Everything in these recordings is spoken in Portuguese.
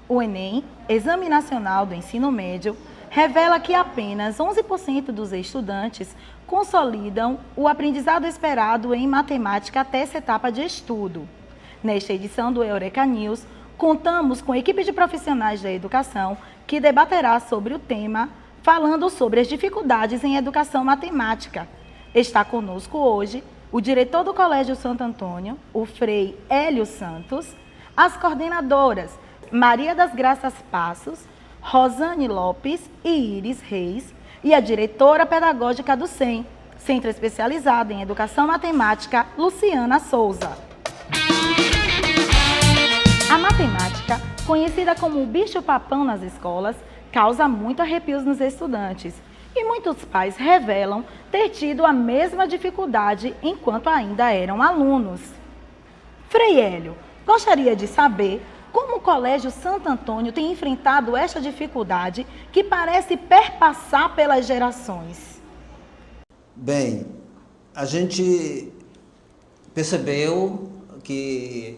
O Enem, Exame Nacional do Ensino Médio, revela que apenas 11% dos estudantes consolidam o aprendizado esperado em matemática até essa etapa de estudo. Nesta edição do Eureka News, contamos com a equipe de profissionais da educação que debaterá sobre o tema, falando sobre as dificuldades em educação matemática. Está conosco hoje o diretor do Colégio Santo Antônio, o Frei Hélio Santos, as coordenadoras Maria das Graças Passos, Rosane Lopes e Iris Reis, e a diretora pedagógica do CEM, Centro Especializado em Educação Matemática, Luciana Souza. A matemática, conhecida como o bicho-papão nas escolas, causa muito arrepios nos estudantes, e muitos pais revelam ter tido a mesma dificuldade enquanto ainda eram alunos. Frei Hélio, gostaria de saber como o Colégio Santo Antônio tem enfrentado esta dificuldade que parece perpassar pelas gerações. Bem, a gente percebeu que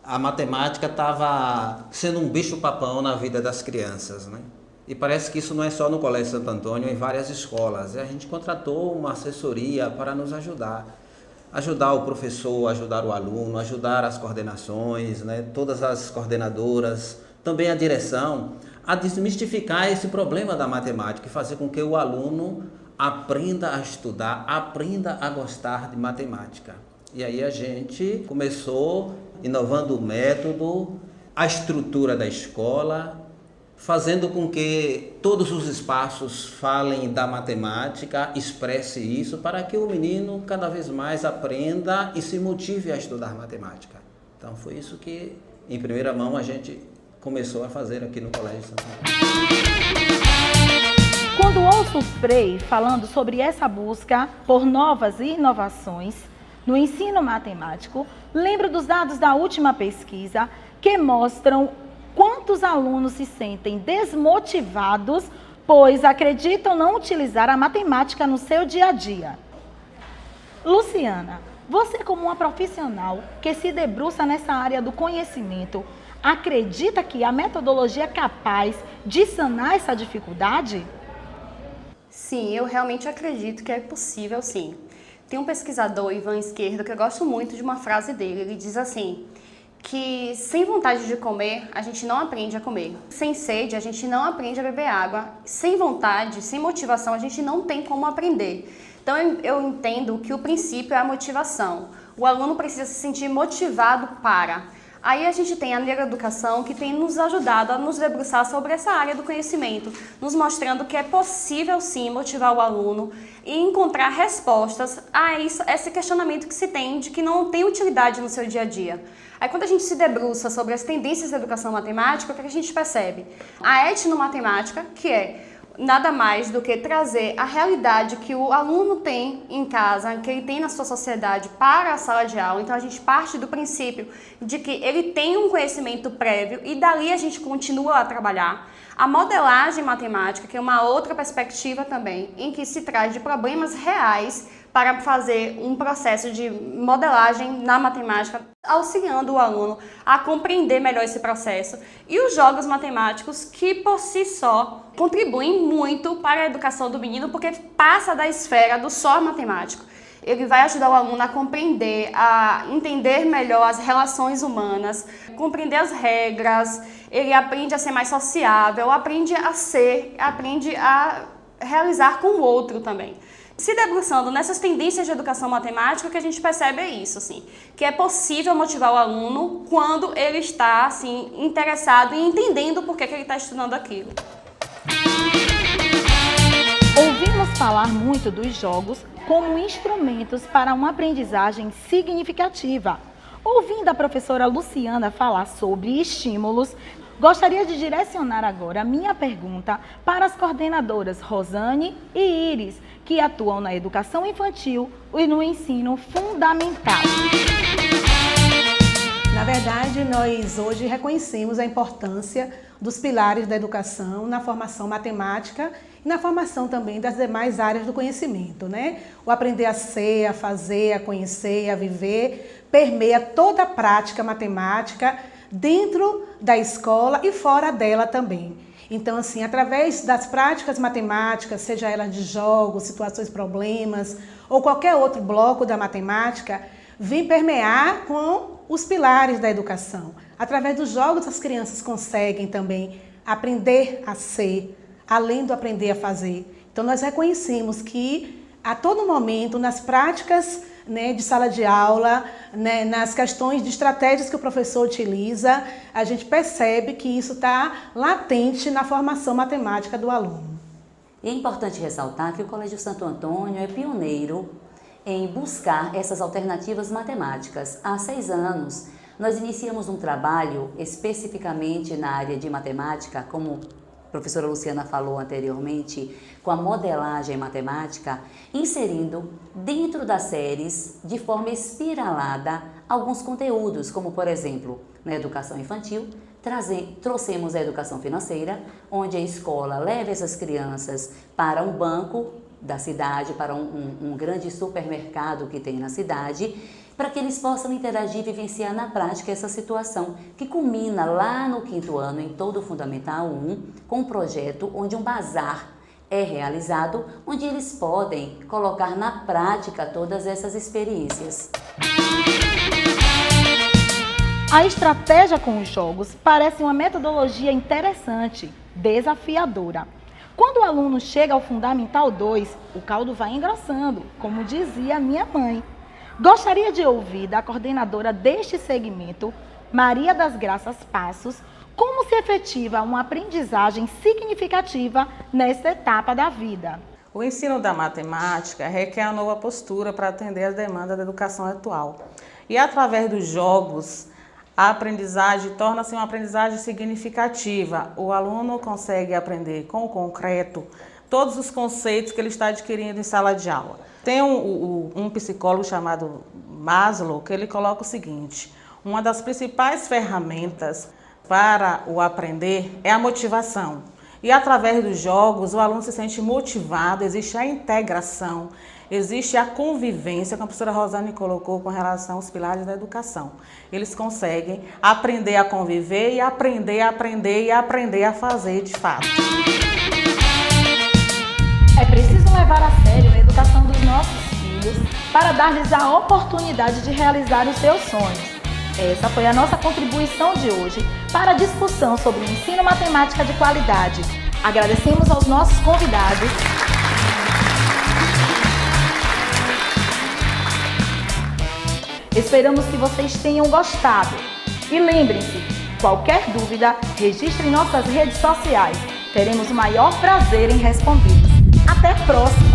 a matemática estava sendo um bicho-papão na vida das crianças, né? E parece que isso não é só no Colégio Santo Antônio, em várias escolas. E a gente contratou uma assessoria para nos ajudar. Ajudar o professor, ajudar o aluno, ajudar as coordenações, né? Todas as coordenadoras, também a direção, a desmistificar esse problema da matemática e fazer com que o aluno aprenda a estudar, aprenda a gostar de matemática. E aí a gente começou inovando o método, a estrutura da escola, fazendo com que todos os espaços falem da matemática, expresse isso, para que o menino cada vez mais aprenda e se motive a estudar matemática. Então foi isso que, em primeira mão, a gente começou a fazer aqui no Colégio Santo Antônio. Quando ouço o Frei falando sobre essa busca por novas inovações no ensino matemático, lembro dos dados da última pesquisa que mostram quantos alunos se sentem desmotivados, pois acreditam não utilizar a matemática no seu dia a dia. Luciana, você como uma profissional que se debruça nessa área do conhecimento, acredita que a metodologia é capaz de sanar essa dificuldade? Sim, eu realmente acredito que é possível, sim. Tem um pesquisador, Ivan Esquerdo, que eu gosto muito de uma frase dele. Ele diz assim, que sem vontade de comer, a gente não aprende a comer. Sem sede, a gente não aprende a beber água. Sem vontade, sem motivação, a gente não tem como aprender. Então, eu entendo que o princípio é a motivação. O aluno precisa se sentir motivado para. Aí a gente tem a neuroeducação que tem nos ajudado a nos debruçar sobre essa área do conhecimento, nos mostrando que é possível sim motivar o aluno e encontrar respostas a esse questionamento que se tem de que não tem utilidade no seu dia a dia. Aí quando a gente se debruça sobre as tendências da educação matemática, o que a gente percebe? A etnomatemática, que é nada mais do que trazer a realidade que o aluno tem em casa, que ele tem na sua sociedade para a sala de aula. Então a gente parte do princípio de que ele tem um conhecimento prévio e dali a gente continua a trabalhar. A modelagem matemática, que é uma outra perspectiva também, em que se traz de problemas reais para fazer um processo de modelagem na matemática, auxiliando o aluno a compreender melhor esse processo. E os jogos matemáticos, que por si só contribuem muito para a educação do menino, porque passa da esfera do só matemático. Ele vai ajudar o aluno a compreender, a entender melhor as relações humanas, compreender as regras, ele aprende a ser mais sociável, aprende a realizar com o outro também. Se debruçando nessas tendências de educação matemática, o que a gente percebe é isso, assim, que é possível motivar o aluno quando ele está assim, interessado e entendendo por que ele está estudando aquilo. Ouvimos falar muito dos jogos como instrumentos para uma aprendizagem significativa. Ouvindo a professora Luciana falar sobre estímulos, gostaria de direcionar agora a minha pergunta para as coordenadoras Rosane e Iris, que atuam na educação infantil e no ensino fundamental. Na verdade, nós hoje reconhecemos a importância dos pilares da educação na formação matemática e na formação também das demais áreas do conhecimento, né? O aprender a ser, a fazer, a conhecer, a viver, permeia toda a prática matemática dentro da escola e fora dela também. Então, assim, através das práticas matemáticas, seja ela de jogos, situações, problemas ou qualquer outro bloco da matemática, vem permear com os pilares da educação. Através dos jogos, as crianças conseguem também aprender a ser, além do aprender a fazer. Então, nós reconhecemos que, a todo momento, nas práticas, né, de sala de aula, né, nas questões de estratégias que o professor utiliza, a gente percebe que isso está latente na formação matemática do aluno. E é importante ressaltar que o Colégio Santo Antônio é pioneiro em buscar essas alternativas matemáticas. Há 6 anos, nós iniciamos um trabalho especificamente na área de matemática, como a professora Luciana falou anteriormente, com a modelagem matemática, inserindo dentro das séries, de forma espiralada, alguns conteúdos, como por exemplo, na educação infantil, trouxemos a educação financeira, onde a escola leva essas crianças para um banco da cidade, para um grande supermercado que tem na cidade, para que eles possam interagir e vivenciar na prática essa situação, que culmina lá no 5º ano, em todo o Fundamental 1, com um projeto onde um bazar é realizado, onde eles podem colocar na prática todas essas experiências. A estratégia com os jogos parece uma metodologia interessante, desafiadora. Quando o aluno chega ao Fundamental 2, o caldo vai engrossando, como dizia minha mãe. Gostaria de ouvir da coordenadora deste segmento, Maria das Graças Passos, como se efetiva uma aprendizagem significativa nesta etapa da vida. O ensino da matemática requer uma nova postura para atender às demandas da educação atual. E através dos jogos, a aprendizagem torna-se uma aprendizagem significativa. O aluno consegue aprender com o concreto todos os conceitos que ele está adquirindo em sala de aula. Tem um psicólogo chamado Maslow que ele coloca o seguinte: uma das principais ferramentas para o aprender é a motivação. E através dos jogos, o aluno se sente motivado, existe a integração, existe a convivência, como a professora Rosane colocou com relação aos pilares da educação. Eles conseguem aprender a conviver e aprender a fazer de fato. É preciso levar a sério a educação dos nossos filhos para dar-lhes a oportunidade de realizar os seus sonhos. Essa foi a nossa contribuição de hoje para a discussão sobre o ensino matemática de qualidade. Agradecemos aos nossos convidados. Esperamos que vocês tenham gostado. E lembrem-se, qualquer dúvida, registre em nossas redes sociais. Teremos o maior prazer em responder. Até a próxima!